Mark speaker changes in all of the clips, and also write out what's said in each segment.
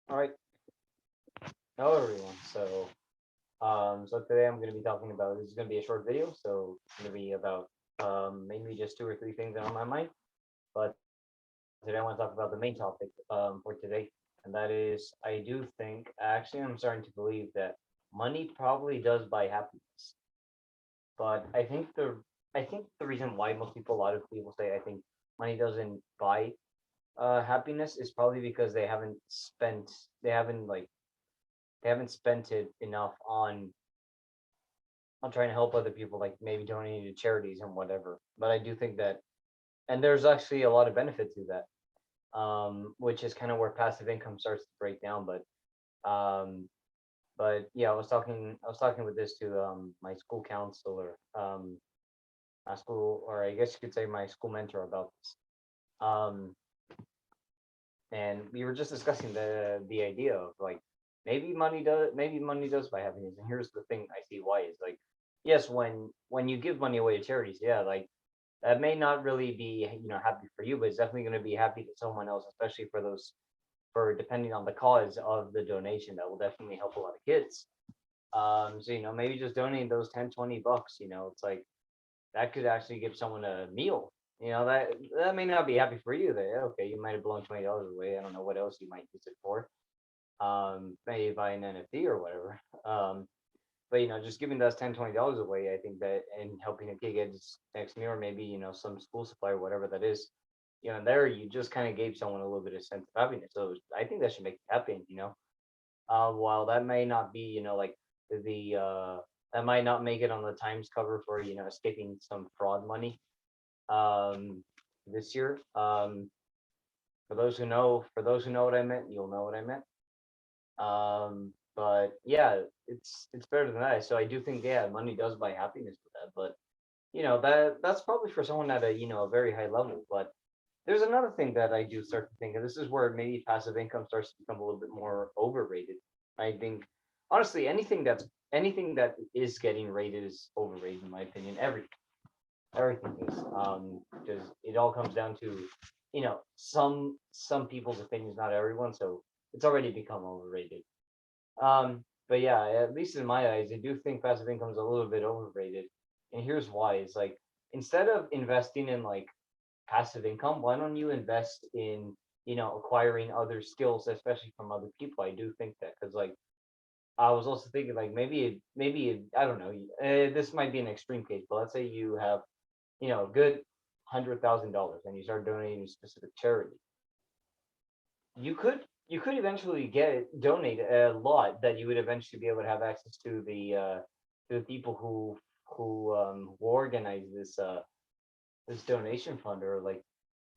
Speaker 1: All right. Hello, everyone. So today I'm going to be talking about. This is going to be a short video, so it's going to be about mainly just two or three things that are on my mind. But today I want to talk about the main topic for today, and that is I do think actually I'm starting to believe that money probably does buy happiness, but I think the reason why a lot of people say I think money doesn't buy happiness is probably because they haven't spent it enough on trying to help other people, like maybe donating to charities and whatever. But I do think that, and there's actually a lot of benefit to that, which is kind of where passive income starts to break down. Um, but yeah, I was talking with this to my school counselor, my school, or I guess you could say my school mentor about this. Um, and we were just discussing the idea of like maybe money does buy happiness. And here's the thing I see why is like, yes, when you give money away to charities, yeah, like that may not really be happy for you, but it's definitely going to be happy to someone else, especially for those, for depending on the cause of the donation, that will definitely help a lot of kids. So maybe just donating those 10, 20 bucks, it's like that could actually give someone a meal. That may not be happy for you. That okay, you might have blown $20 away. I don't know what else you might use it for. Maybe buy an NFT or whatever. But just giving those $10, $20 away, I think that, and helping a kid get his next meal, or maybe some school supply or whatever that is, and there you just kind of gave someone a little bit of sense of happiness. So I think that should make you happy. While that may not be, like the that might not make it on the Times cover for escaping some fraud money this year. For those who know what I meant, you'll know what I meant. But yeah, it's better than that. So I do think, yeah, money does buy happiness with that. But that's probably for someone at a very high level. But there's another thing that I do start to think, and this is where maybe passive income starts to become a little bit more overrated. I think honestly, anything that is getting rated is overrated in my opinion. Everything is, because it all comes down to some people's opinions, not everyone. So it's already become overrated. But yeah, at least in my eyes, I do think passive income is a little bit overrated. And here's why. It's like, instead of investing in like passive income, why don't you invest in, acquiring other skills, especially from other people? I do think that, because like I was also thinking like I don't know, this might be an extreme case, but let's say you have, a good $100,000 and you start donating to specific charity. You could eventually donate a lot that you would eventually be able to have access to the people who organize this donation fund, or like,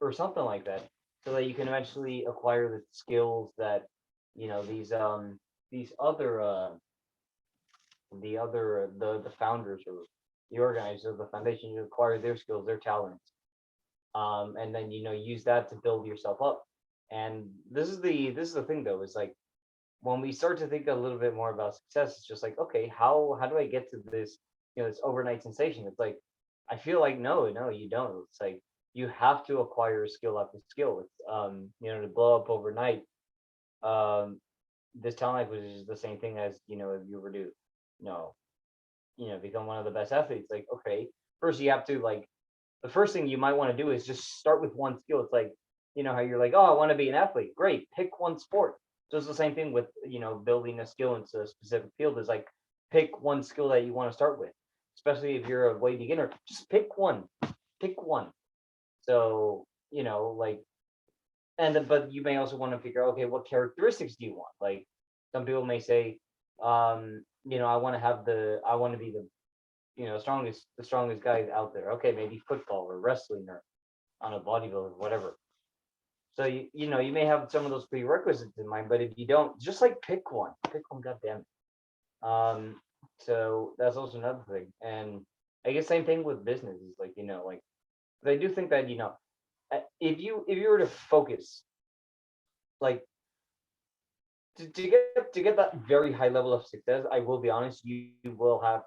Speaker 1: or something like that, so that you can eventually acquire the skills that these the founders or the organizers of the foundation, you acquire their skills, their talents, and then use that to build yourself up. And this is the thing though, is like, when we start to think a little bit more about success, it's just like, okay, how do I get to this, this overnight sensation? It's like, I feel like, no, you don't. It's like you have to acquire skill after skill. It's to blow up overnight. Um, this talent acquisition is the same thing as, if you were to, know, become one of the best athletes. Like, okay, first you have to, like, the first thing you might want to do is just start with one skill. It's like, how you're like, oh, I want to be an athlete. Great, pick one sport. So it's the same thing with, building a skill into a specific field. Is like, pick one skill that you want to start with. Especially if you're a way beginner, just pick one. Pick one. So, like, but you may also want to figure out, okay, what characteristics do you want? Like, some people may say, I want to be the strongest guy out there. Okay, maybe football or wrestling or on a bodybuilder, whatever. So you may have some of those prerequisites in mind, but if you don't, just like pick one, goddamn it. So that's also another thing, and I guess same thing with businesses, like, like, but I do think that, if you were to focus, like, to get that very high level of success, I will be honest, you will have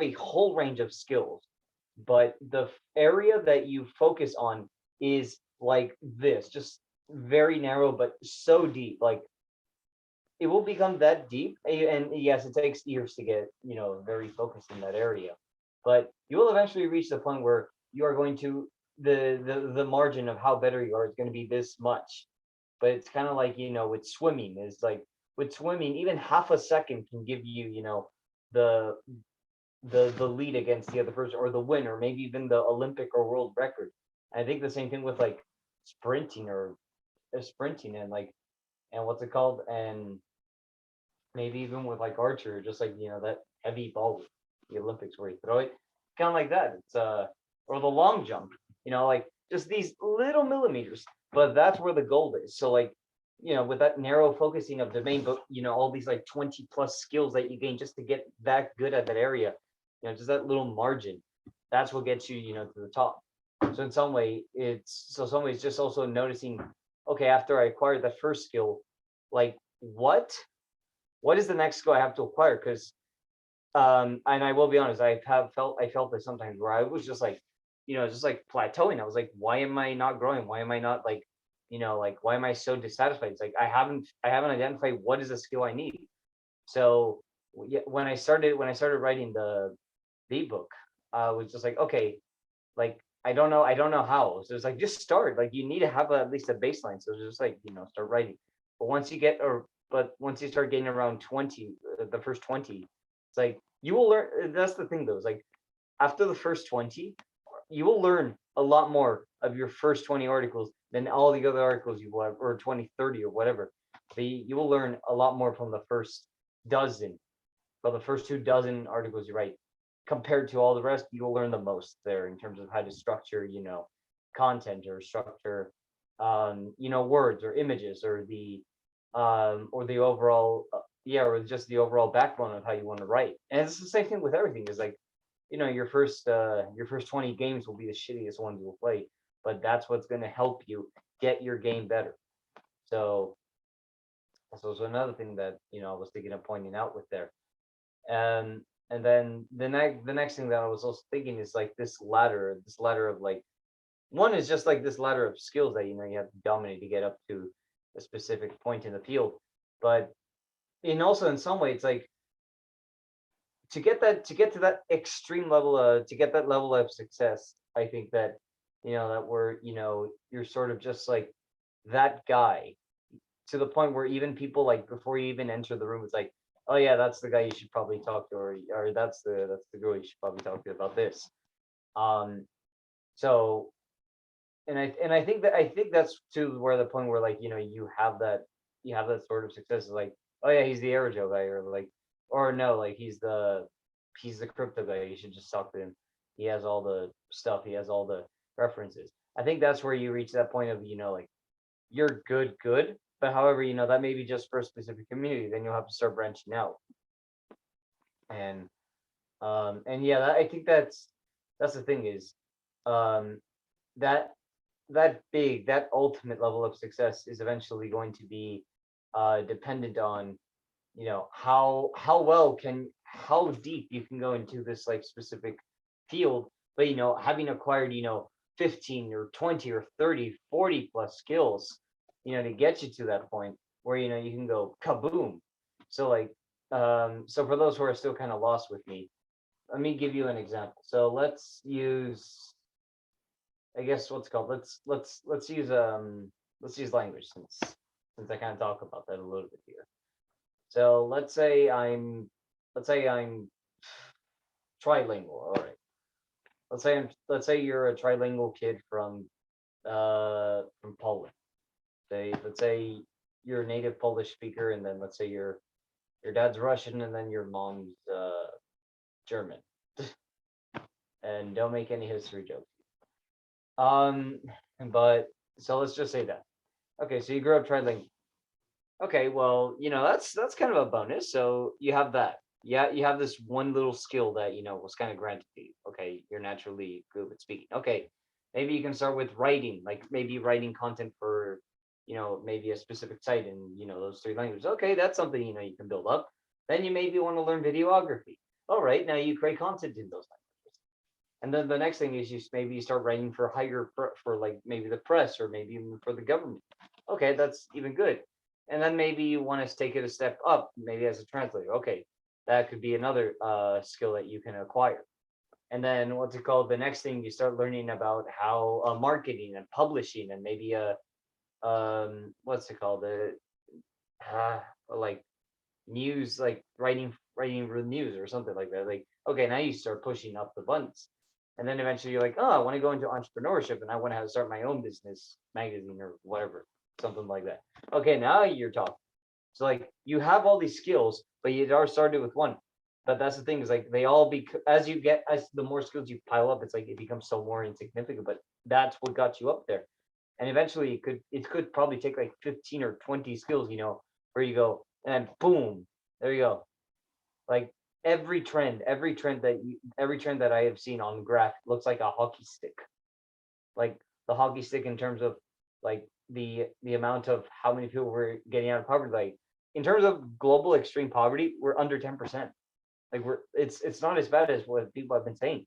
Speaker 1: a whole range of skills, but the area that you focus on is like this. Just very narrow, but so deep. Like it will become that deep, and yes, it takes years to get very focused in that area, but you will eventually reach the point where you are going to the margin of how better you are is going to be this much. But it's kind of like with swimming is like with swimming, even half a second can give you the the lead against the other person or the win or maybe even the Olympic or world record. And I think the same thing with like sprinting or sprinting and like and what's it called and maybe even with like archer, just like that heavy ball with the Olympics where you throw it, kind of like that. It's or the long jump, like just these little millimeters, but that's where the gold is. So like, with that narrow focusing of domain, but all these like 20 plus skills that you gain just to get that good at that area, just that little margin, that's what gets you, to the top. So in some ways just also noticing, okay, after I acquired that first skill, like what is the next skill I have to acquire? Because and I will be honest, I felt this sometimes where I was just like, just like plateauing. I was like, why am I not growing? Why am I not like, like why am I so dissatisfied? It's like I haven't identified what is the skill I need. So when I started writing the book, I was just like, okay, like I don't know how. So it's like just start. Like you need to have at least a baseline. So it's just like start writing. But once you start getting around 20, the first 20, it's like you will learn. That's the thing though. Is like after the first 20, you will learn a lot more of your first 20 articles than all the other articles you will have, or 20, 30 or whatever. But you will learn a lot more from the first dozen, but the first 2 dozen articles you write compared to all the rest, you'll learn the most there in terms of how to structure, content or structure, words or images or the overall, yeah, or just the overall backbone of how you want to write. And it's the same thing with everything. Is like, your first 20 games will be the shittiest ones you'll play, but that's what's going to help you get your game better. So, so another thing that I was thinking of pointing out with there. And then the next thing that I was also thinking is like this ladder of like one is just like this ladder of skills that you have to dominate to get up to a specific point in the field. But in also in some way it's like to get to that extreme level to get that level of success, I think that that we're you're sort of just like that guy to the point where even people like before you even enter the room, it's like, oh yeah, that's the guy you should probably talk to, or that's the girl you should probably talk to about this. Um, so and I think that's to where the point where like you have that sort of success is like, oh yeah, he's the aerojo guy, or like, or no, like he's the crypto guy. You should just talk to him. He has all the stuff. He has all the references. I think that's where you reach that point of like you're good, but however, that may be just for a specific community. Then you'll have to start branching out. And and yeah, I think that's the thing is um that that ultimate level of success is eventually going to be dependent on how deep you can go into this like specific field, but having acquired 15 or 20 or 30, 40 plus skills to get you to that point where you can go kaboom. So like so for those who are still kind of lost with me, let me give you an example. So let's use, I guess, what's called, let's use language, since I kind of talk about that a little bit here. So let's say I'm trilingual. All right. Let's say you're a trilingual kid from Poland. Let's say you're a native Polish speaker, and then let's say your dad's Russian, and then your mom's German. And don't make any history jokes. Um, but so let's just say that. Okay, so you grew up trilingual. Okay, well, that's kind of a bonus. So you have that. Yeah, you have this one little skill that was kind of granted to you. Okay, you're naturally good with speaking. Okay, maybe you can start with writing, like maybe writing content for, maybe a specific site in those 3 languages. Okay, that's something you can build up. Then you maybe want to learn videography. All right, now you create content in those languages. And then the next thing is maybe you start writing for for like maybe the press or maybe even for the government. Okay, that's even good. And then maybe you want to take it a step up, maybe as a translator. Okay, that could be another skill that you can acquire. And then what's it called? The next thing you start learning about how marketing and publishing and maybe what's it called? Uh, like news, like writing real news or something like that. Like, okay, now you start pushing up the buttons. And then eventually you're like, oh, I want to go into entrepreneurship and I want to start my own business magazine or whatever, something like that. Okay, now you're talking. So like you have all these skills, but you are started with one. But that's the thing is like they all be as you get as the more skills you pile up, it's like it becomes so more insignificant. But that's what got you up there. And eventually it could probably take like 15 or 20 skills, where you go and then boom, there you go. Like every trend that I have seen on the graph looks like a hockey stick. Like the hockey stick in terms of like the amount of how many people were getting out of poverty. Like in terms of global extreme poverty, we're under 10%. Like it's not as bad as what people have been saying.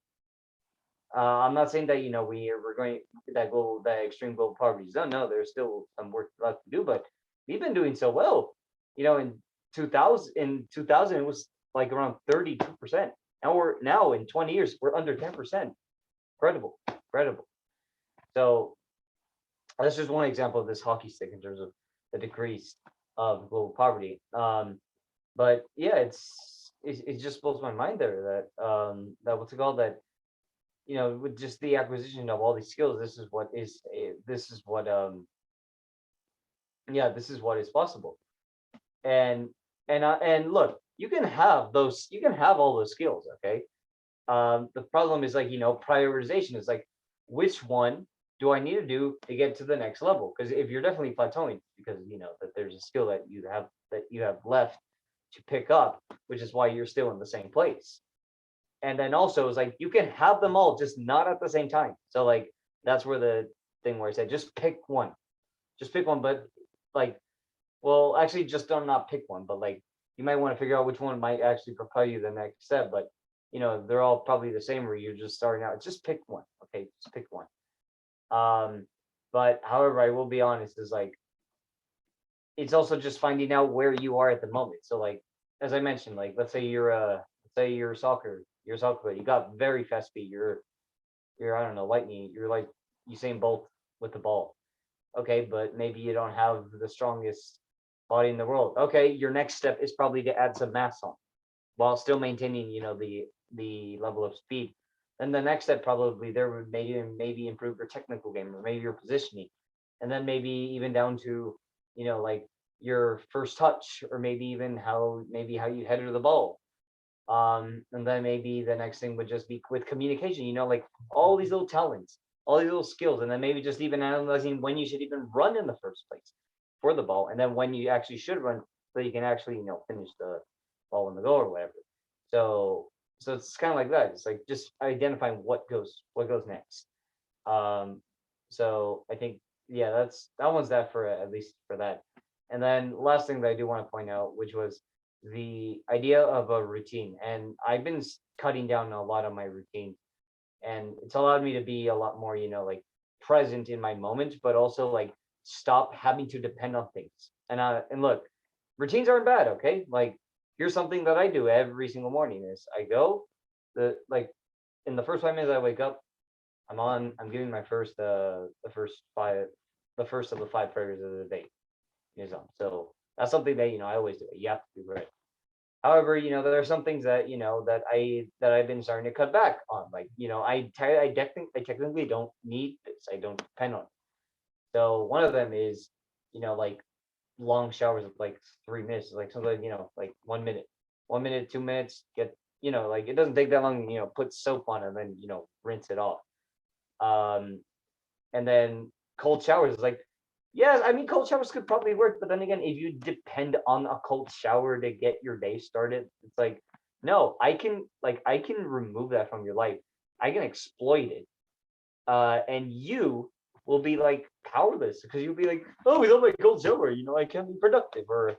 Speaker 1: I'm not saying that we're going that extreme global poverty is done. No, there's still some work left to do, but we've been doing so well. In 2000 it was like around 32%. Now in 20 years we're under 10%. Incredible, incredible. So that's just one example of this hockey stick in terms of the decrease of global poverty. But yeah, it just blows my mind there that what's it called that with just the acquisition of all these skills, this is what yeah, this is what is possible. And and look, you can have all those skills, okay? The problem is like, prioritization is like, which one do I need to do to get to the next level? Because if you're definitely plateauing, because that there's a skill that you have left to pick up, which is why you're still in the same place. And then also it's like you can have them all, just not at the same time. So like that's where the thing where I said just pick one. Just pick one, but like, well, actually just don't not pick one, but like you might want to figure out which one might actually propel you the next step. But they're all probably the same where you're just starting out. Just pick one. Okay, just pick one. Um, but however, I will be honest, is like it's also just finding out where you are at the moment. So like as I mentioned, like let's say you're a soccer player, you got very fast speed, you're I don't know, lightning, you're like Usain Bolt with the ball. Okay, but maybe you don't have the strongest body in the world. Okay, your next step is probably to add some mass on while still maintaining, the level of speed. Then the next step probably there would maybe improve your technical game or maybe your positioning, and then maybe even down to like your first touch or maybe how you header the ball. And then maybe the next thing would just be with communication, like all these little talents, all these little skills, and then maybe just even analyzing when you should even run in the first place for the ball, and then when you actually should run so you can actually, finish the ball in the goal or whatever. So it's kind of like that. It's like just identifying what goes next. Um, so I think yeah, that one's that for at least for that. And then last thing that I do want to point out, which was the idea of a routine. And I've been cutting down a lot on my routine, and it's allowed me to be a lot more, like present in my moment, but also like stop having to depend on things. And look, routines aren't bad, okay? Like here's something that I do every single morning is I go in the first 5 minutes I wake up, I'm giving my the first of the five prayers of the day. So that's something that I always do. You have to do right. However, there are some things that I've been starting to cut back on. Like, I technically don't need this. I don't depend on it. So one of them is, like long showers of like 3 minutes, like something, like 1 minute, 1 minute, 2 minutes, get, like it doesn't take that long, put soap on and then, rinse it off. Um, and then cold showers is like, yeah, I mean, cold showers could probably work, but then again, if you depend on a cold shower to get your day started, it's like, no, I can remove that from your life. I can exploit it. And you will be like powerless because you'll be like, oh, without my cold shower, I can't be productive, or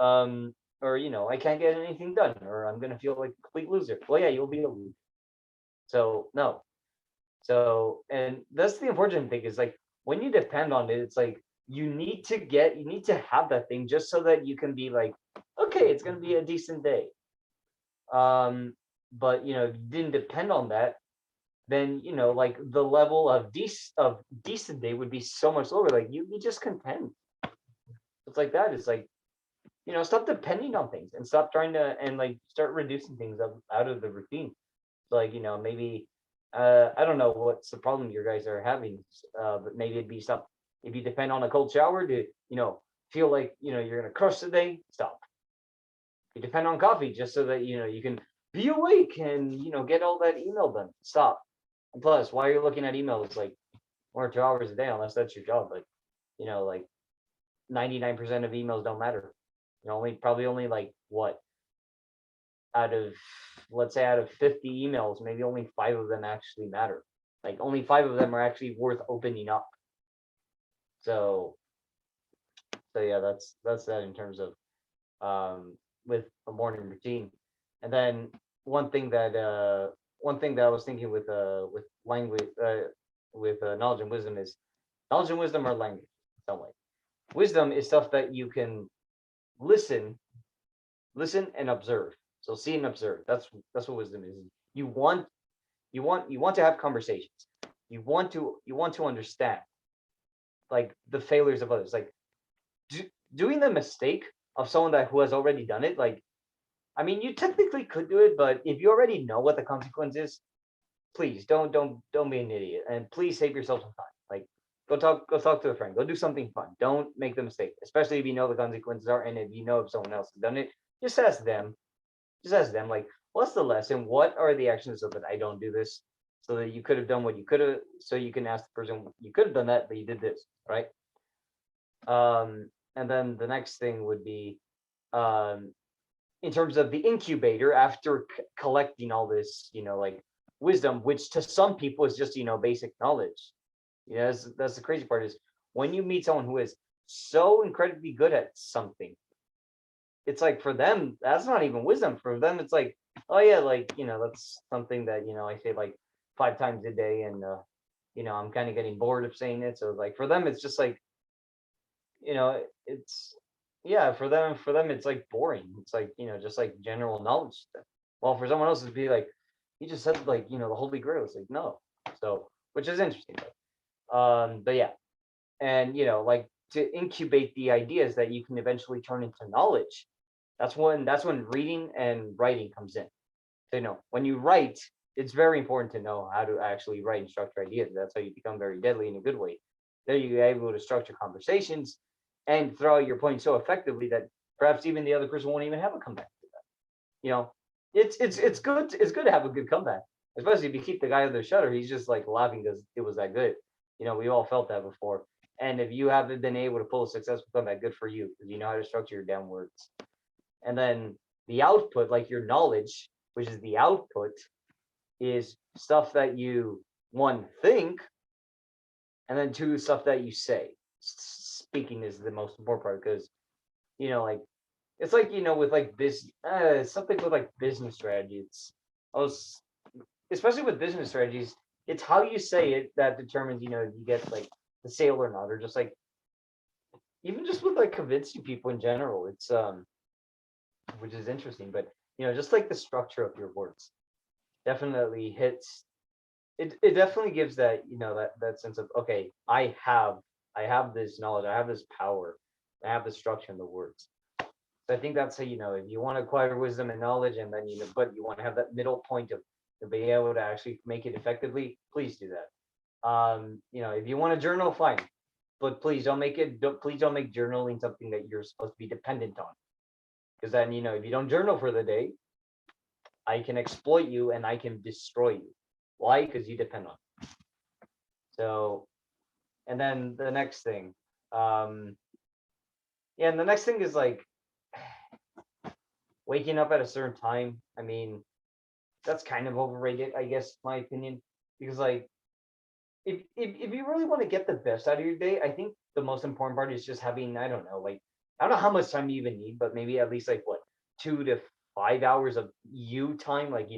Speaker 1: I can't get anything done, or I'm gonna feel like a complete loser. Well, yeah, you'll be a loser. So no. So, and that's the important thing is like when you depend on it, it's like you need to have that thing just so that you can be like, okay, it's gonna be a decent day. Um, but if you didn't depend on that, then like the level of decent day would be so much lower. Like you'd be just content. It's like that. It's like, stop depending on things and stop trying to and like start reducing things out of the routine. Like, maybe I don't know what's the problem you guys are having, but maybe it'd be stop if you depend on a cold shower to, feel like, you're gonna crush the day, stop. You depend on coffee just so that you can be awake and get all that email done. Stop. And plus, why are you looking at emails like 1 or 2 hours a day unless that's your job? Like, like 99% of emails don't matter. Probably only like what out of let's say out of 50 emails, maybe only five of them actually matter. Like only five of them are actually worth opening up. So yeah, that's that in terms of with a morning routine. And then one thing that I was thinking with language with knowledge and wisdom is knowledge and wisdom are language in some way. Wisdom is stuff that you can listen and observe. So see and observe. That's what wisdom is. You want to have conversations. You want to understand like the failures of others. Like doing the mistake of someone who has already done it. Like, I mean, you technically could do it, but if you already know what the consequence is, please don't be an idiot, and please save yourself some time. Like, go talk to a friend. Go do something fun. Don't make the mistake, especially if you know the consequences are, and if someone else has done it, just ask them. Just ask them, like, what's the lesson? What are the actions so that I don't do this? So that you could have done what you could have. So you can ask the person, you could have done that, but you did this, right? And then the next thing would be, um, in terms of the incubator, after collecting all this, like wisdom, which to some people is just basic knowledge. That's the crazy part is when you meet someone who is so incredibly good at something, it's like for them that's not even wisdom. For them it's like, oh yeah, like that's something that I say like 5 times a day, and I'm kind of getting bored of saying it. So like for them it's just like, it's yeah, for them it's like boring. It's like just like general knowledge stuff. Well, for someone else it'd be like, you just said like the Holy Grail. It's like, no. So which is interesting. But yeah, and like to incubate the ideas that you can eventually turn into knowledge. That's when reading and writing comes in. So when you write, it's very important to know how to actually write and structure ideas. That's how you become very deadly in a good way. Then you're able to structure conversations and throw out your point so effectively that perhaps even the other person won't even have a comeback to that. You know, it's good to have a good comeback, especially if you keep the guy under the shutter. He's just like laughing because it was that good. We all felt that before. And if you haven't been able to pull a successful comeback, good for you because you know how to structure your damn words. And then the output, like your knowledge, which is the output, is stuff that you one think, and then two stuff that you say. Speaking is the most important part because like it's like with like business, something with like business strategy. It's also, especially with business strategies, it's how you say it that determines if you get like the sale or not, or just like even just with like convincing people in general. It's which is interesting, but just like the structure of your words definitely hits it definitely gives that that sense of, okay, I have this knowledge, I have this power, I have the structure in the words. So I think that's how if you want to acquire wisdom and knowledge, and then but you want to have that middle point of to be able to actually make it effectively, please do that. If you want to journal, fine, but please don't make journaling something that you're supposed to be dependent on, because then if you don't journal for the day, I can exploit you and I can destroy you. Why? Because you depend on it. So, and then the next thing, yeah, and the next thing is like waking up at a certain time. I mean, that's kind of overrated, I guess, my opinion, because like if you really want to get the best out of your day, I think the most important part is just having, I don't know, like I don't know how much time you even need, but maybe at least like what 2 to 5 hours of you time, like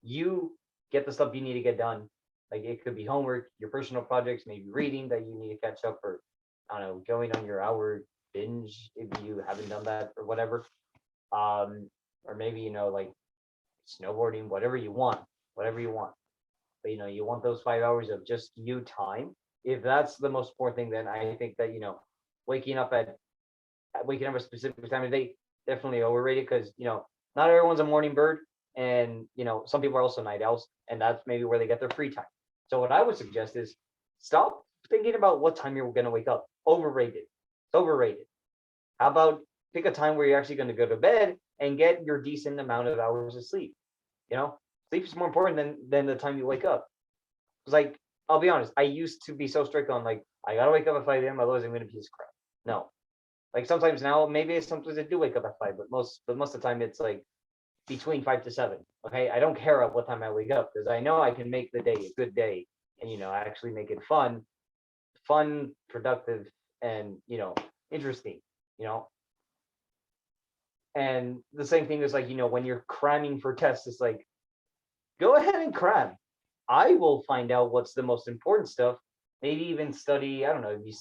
Speaker 1: you get the stuff you need to get done. Like it could be homework, your personal projects, maybe reading that you need to catch up, or I don't know, going on your hour binge if you haven't done that or whatever. Or maybe, like snowboarding, whatever you want. But you want those 5 hours of just you time. If that's the most important thing, then I think that waking up waking up a specific time of day definitely overrated because not everyone's a morning bird, and some people are also night owls, and that's maybe where they get their free time. So what I would suggest is stop thinking about what time you're going to wake up. Overrated. It's overrated. How about pick a time where you're actually going to go to bed and get your decent amount of hours of sleep? You know, sleep is more important than the time you wake up. It's like, I'll be honest, I used to be so strict on like I gotta wake up at 5 a.m. Otherwise I'm gonna be a piece of crap. No, like sometimes now maybe sometimes I do wake up at 5, but most of the time it's like between 5 to 7. Okay, I don't care at what time I wake up because I know I can make the day a good day, and actually make it fun, productive, and interesting. You know, and the same thing is like when you're cramming for tests, it's like go ahead and cram. I will find out what's the most important stuff. Maybe even study. I don't know. If you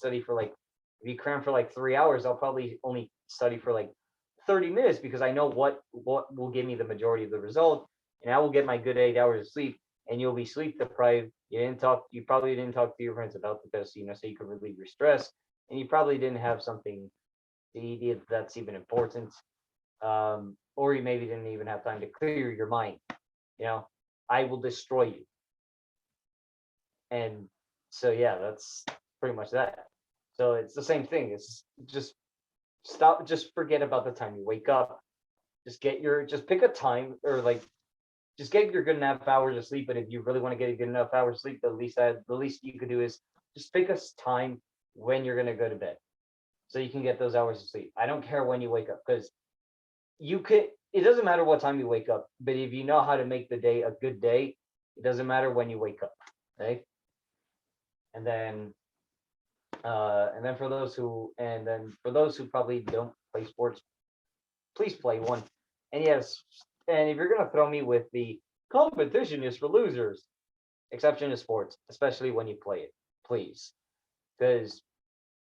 Speaker 1: cram for like 3 hours, I'll probably only study for like 30 minutes because I know what will give me the majority of the result, and I will get my good 8 hours of sleep. And you'll be sleep deprived. You probably didn't talk to your friends about the test, so you could relieve your stress, and you probably didn't have something that's even important, or you maybe didn't even have time to clear your mind. You know, I will destroy you. And so yeah, that's pretty much that. So it's the same thing. It's just forget about the time you wake up. Just pick a time, or like just get your good enough hours of sleep. But if you really want to get a good enough hours of sleep, the least you could do is just pick a time when you're gonna go to bed, so you can get those hours of sleep. I don't care when you wake up because it doesn't matter what time you wake up, but if you know how to make the day a good day, it doesn't matter when you wake up, right? And then for those who probably don't play sports, please play one. And yes, and if you're gonna throw me with the competition is for losers, exception is sports, especially when you play it, please. Because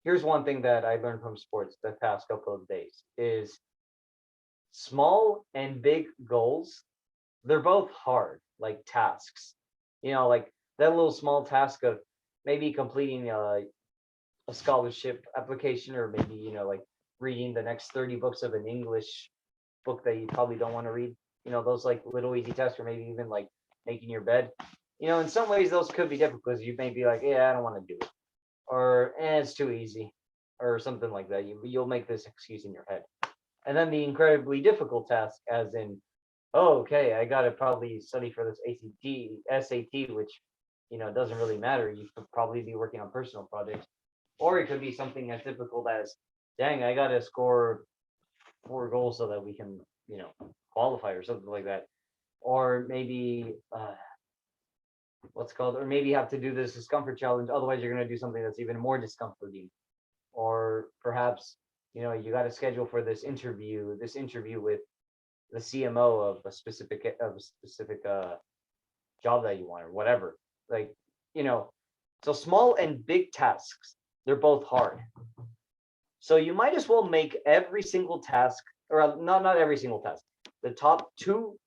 Speaker 1: here's one thing that I learned from sports the past couple of days is small and big goals, they're both hard, like tasks. Like that little small task of maybe completing a scholarship application, or maybe like reading the next 30 books of an English book that you probably don't want to read. Those like little easy tasks, or maybe even like making your bed. In some ways those could be difficult because you may be like, yeah, I don't want to do it, or it's too easy, or something like that. You'll make this excuse in your head. And then the incredibly difficult task, as in, oh, okay, I gotta probably study for this SAT, which doesn't really matter. You could probably be working on personal projects, or it could be something as difficult as, dang, I gotta score 4 goals so that we can qualify, or something like that. Or maybe what's called, or maybe you have to do this discomfort challenge. Otherwise, you're gonna do something that's even more discomforting. Or perhaps you got to schedule for this interview with the CMO of a specific job that you want, or whatever. Like, so small and big tasks, they're both hard. So you might as well make every single task, or not every single task, the top two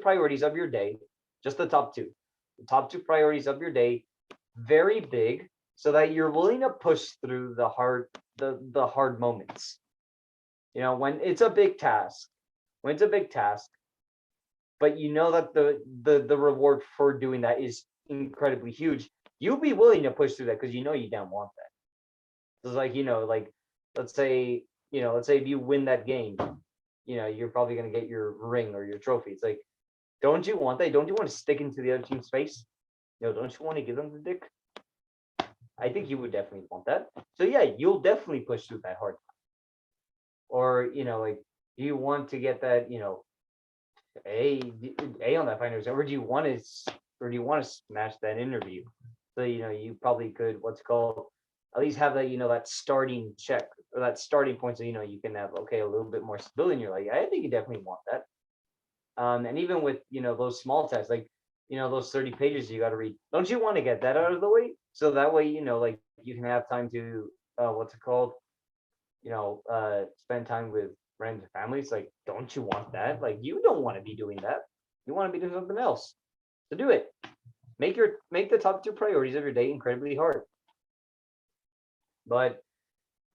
Speaker 1: priorities of your day, just the top two priorities of your day, very big, so that you're willing to push through the hard moments. When it's a big task, but you know that the reward for doing that is incredibly huge, you'll be willing to push through that because you damn want that. It's like, like let's say if you win that game, you're probably gonna get your ring or your trophy. It's like, don't you want that? Don't you want to stick into the other team's face? Don't you want to give them the dick? I think you would definitely want that. So yeah, you'll definitely push through that hard. Or like, do you want to get that a a on that final exam, or do you want to smash that interview? So you probably could, what's called, at least have that starting check, or that starting point, so you can have, okay, a little bit more stability in your life. I think you definitely want that. And even with those small tests, like those 30 pages you got to read, don't you want to get that out of the way, so that way like you can have time to what's it called? Spend time with friends and families. Like, don't you want that? Like, you don't want to be doing that. You want to be doing something else. So do it. Make the top two priorities of your day incredibly hard. But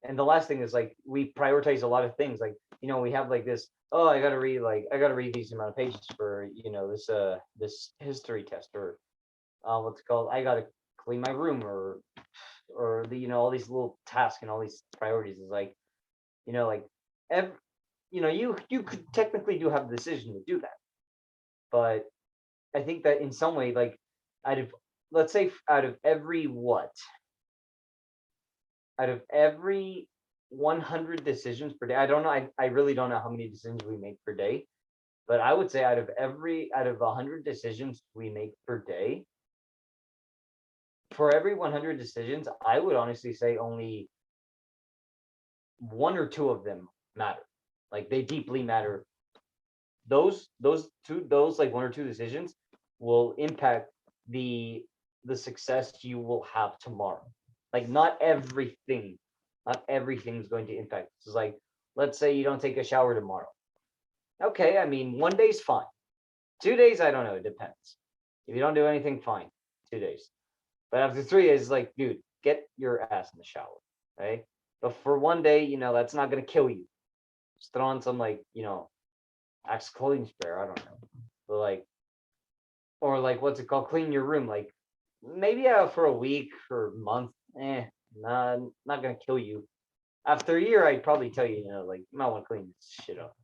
Speaker 1: and the last thing is like we prioritize a lot of things. Like, we have like this, oh, I gotta read these amount of pages for, this history test, or what's it called? I gotta clean my room, or all these little tasks and all these priorities is like, like every, you could technically do have the decision to do that. But I think that in some way, like, out of let's say out of every what out of every 100 decisions per day, I don't know, I really don't know how many decisions we make per day, but I would say out of 100 decisions we make per day, for every 100 decisions, I would honestly say only one or two of them matter. Like, they deeply matter. Those like one or two decisions will impact the success you will have tomorrow. Like, not everything's going to impact. It's like, let's say you don't take a shower tomorrow. Okay, I mean, 1 day's fine. 2 days, I don't know, it depends. If you don't do anything, fine, 2 days. But after 3 days, like, dude, get your ass in the shower, right? But for 1 day, that's not gonna kill you. Just throw on some, like, Axe clothing spray, I don't know. But like, or like, what's it called? Clean your room. Like, maybe for a week or a month, nah, not gonna kill you. After a year, I'd probably tell you, like, you might want to clean this shit up.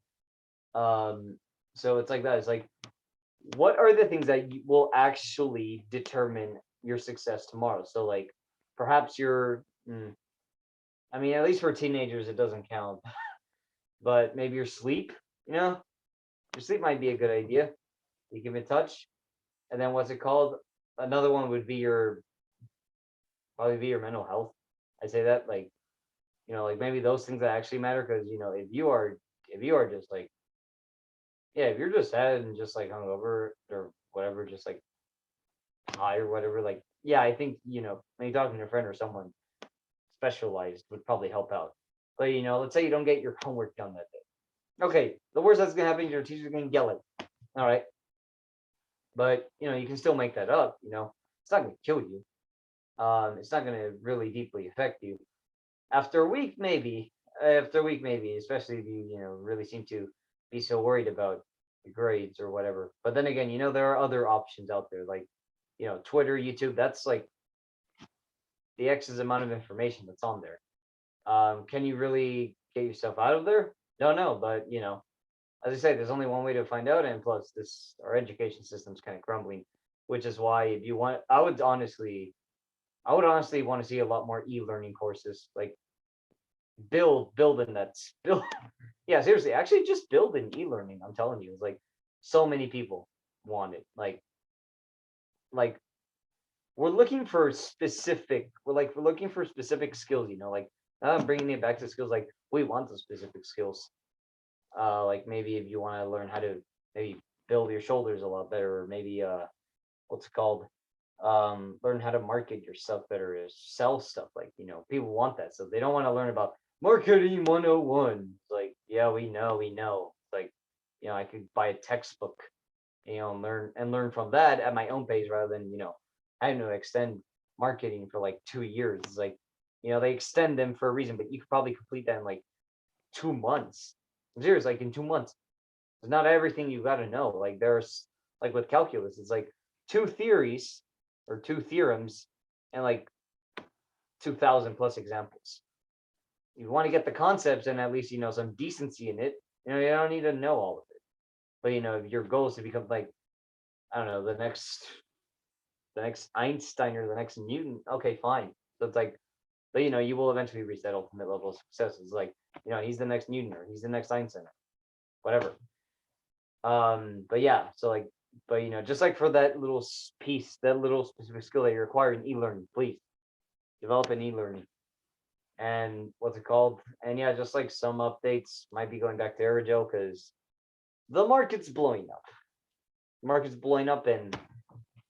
Speaker 1: So it's like that. It's like, what are the things that will actually determine your success tomorrow? So like, perhaps I mean, at least for teenagers, it doesn't count. But maybe your sleep, your sleep might be a good idea. You give it a touch. And then what's it called? Another one would be probably be your mental health. I say that, like, like maybe those things that actually matter, because if you are just like, yeah, if you're just sad and just like hungover or whatever, just like high or whatever, like, yeah, I think, maybe talking to a friend or someone specialized would probably help out. But let's say you don't get your homework done that day. Okay, the worst that's gonna happen is your teacher's gonna yell at you. All right. But you can still make that up, it's not gonna kill you. It's not gonna really deeply affect you. After a week, maybe. After a week, maybe, especially if you, really seem to be so worried about the grades or whatever. But then again, there are other options out there, like, Twitter, YouTube. That's like the X's amount of information that's on there. Can you really get yourself out of there? Don't know, but as I say, there's only one way to find out, and plus, our education system's kind of crumbling, which is why, if you want, I would honestly want to see a lot more e-learning courses, like building that build. Yeah, seriously, actually, just build an e-learning. I'm telling you, it's like so many people want it. Like we're looking for specific skills. Like, now I'm bringing it back to skills. Like, we want those specific skills. Like, maybe if you want to learn how to maybe build your shoulders a lot better, or maybe what's it called, learn how to market yourself better, or sell stuff. Like, people want that, so they don't want to learn about marketing 101. It's like, yeah, we know. It's like, I could buy a textbook, and learn from that at my own pace, rather than having to extend marketing for like 2 years. It's like, they extend them for a reason, but you could probably complete that in like 2 months. I'm serious, like in 2 months. It's not everything you got to know. Like, there's, like, with calculus, it's like two theories or two theorems and like 2,000 plus examples. You want to get the concepts and at least some decency in it. You don't need to know all of it. But if your goal is to become, like, I don't know, the next Einstein or the next Newton, okay, fine. So it's like, but you will eventually reach that ultimate level of success. It's like, he's the next Newton, or he's the next Einstein, whatever. But yeah, so like, but just like for that little piece, that little specific skill that you're acquiring, e-learning, please develop an e-learning. And what's it called? And yeah, just like some updates, might be going back to aerogel, because the market's blowing up. And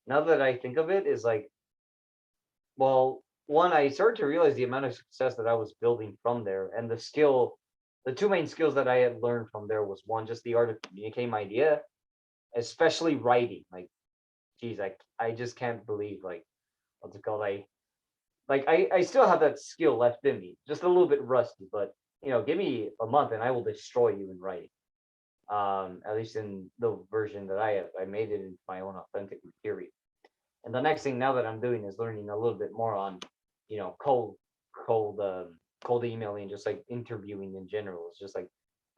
Speaker 1: now that I think of it, is like, well, one, I started to realize the amount of success that I was building from there, and the two main skills that I had learned from there was one, just the art of communicating my idea, especially writing. Like, geez, I just can't believe, like, what's it called? I still have that skill left in me, just a little bit rusty, but give me a month and I will destroy you in writing. At least in the version that I have, I made it into my own authentic material. And the next thing now that I'm doing is learning a little bit more on, cold, cold, cold emailing, just like interviewing in general. It's just like,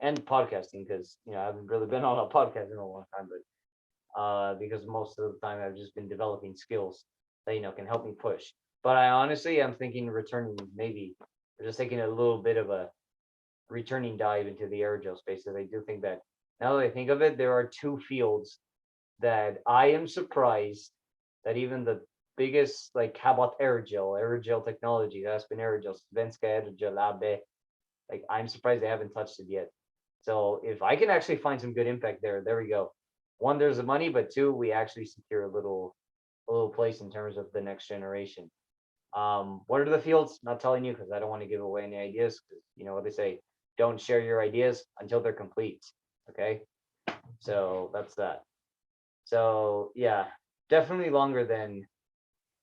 Speaker 1: and podcasting, because I haven't really been on a podcast in a long time, but because most of the time I've just been developing skills that can help me push. But I honestly am thinking returning, maybe or just taking a little bit of a returning dive into the aerogel space. Because I do think that now that I think of it, there are two fields that I am surprised that even the biggest, like, how about aerogel technology, Aspen Aerogel, Svenska Aerogel AB, like, I'm surprised they haven't touched it yet. So if I can actually find some good impact there we go. One, there's the money, but two, we actually secure a little place in terms of the next generation. What are the fields? Not telling you because I don't want to give away any ideas. Because you know what they say, don't share your ideas until they're complete. Okay, so that's that. So yeah, definitely longer than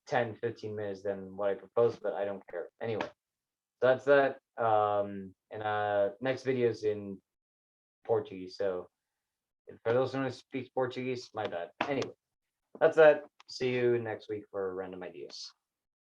Speaker 1: 10-15 minutes than what I proposed, but I don't care. Anyway, so that's that. And next video is in Portuguese. So for those who don't speak Portuguese, my bad. Anyway, that's that. See you next week for random ideas.